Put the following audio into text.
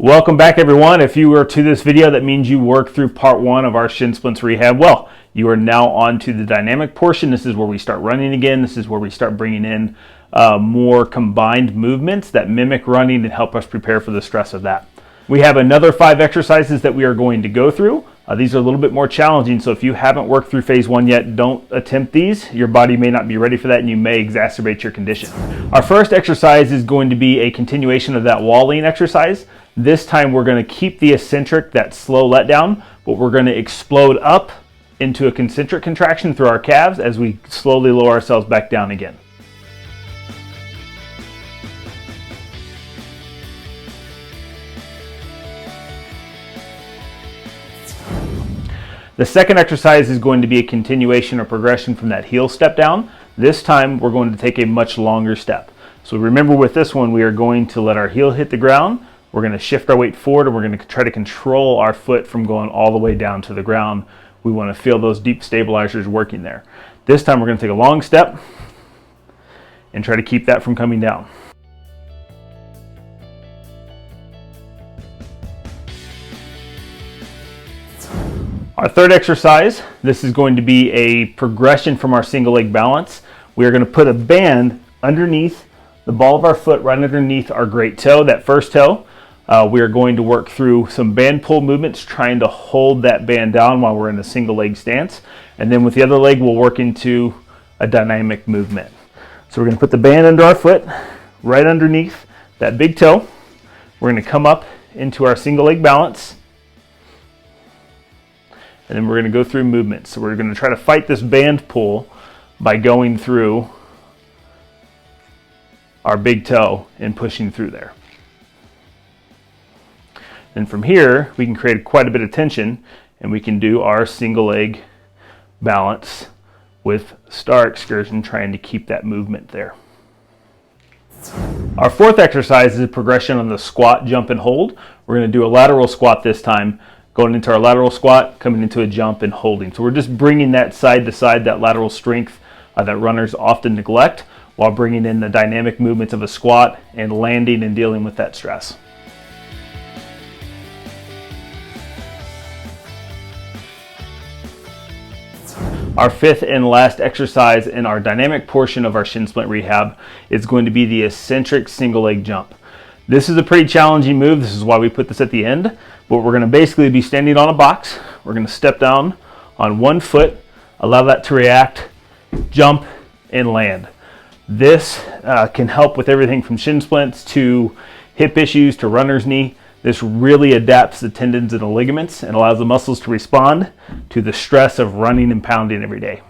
Welcome back, everyone. If you are to this video, that means you worked through part one of our Shin Splints rehab. Well, you are now on to the dynamic portion. This is where we start running again. This is where we start bringing in more combined movements that mimic running and help us prepare for the stress of that. We have another 5 exercises that we are going to go through. These are a little bit more challenging, so if you haven't worked through phase 1 yet, don't attempt these. Your body may not be ready for that and you may exacerbate your condition. Our first exercise is going to be a continuation of that wall lean exercise. This time we're going to keep the eccentric, that slow letdown, but we're going to explode up into a concentric contraction through our calves as we slowly lower ourselves back down again. The second exercise is going to be a continuation or progression from that heel step down. This time we're going to take a much longer step. So remember, with this one we are going to let our heel hit the ground. We're going to shift our weight forward and we're going to try to control our foot from going all the way down to the ground. We want to feel those deep stabilizers working there. This time we're going to take a long step and try to keep that from coming down. Our third exercise, this is going to be a progression from our single leg balance. We are going to put a band underneath the ball of our foot, right underneath our great toe, that first toe. We are going to work through some band pull movements, trying to hold that band down while we're in a single leg stance. And then with the other leg, we'll work into a dynamic movement. So we're going to put the band under our foot, right underneath that big toe. We're going to come up into our single leg balance. And then we're going to go through movements. So we're going to try to fight this band pull by going through our big toe and pushing through there. And from here, we can create quite a bit of tension and we can do our single leg balance with star excursion, trying to keep that movement there. Our fourth exercise is a progression on the squat, jump, and hold. We're going to do a lateral squat this time, going into our lateral squat, coming into a jump and holding. So we're just bringing that side to side, that lateral strength that runners often neglect, while bringing in the dynamic movements of a squat and landing and dealing with that stress. Our fifth and last exercise in our dynamic portion of our shin splint rehab is going to be the eccentric single leg jump. This is a pretty challenging move. This is why we put this at the end. But we're going to basically be standing on a box. We're going to step down on one foot, allow that to react, jump, and land. This can help with everything from shin splints to hip issues to runner's knee. This really adapts the tendons and the ligaments and allows the muscles to respond to the stress of running and pounding every day.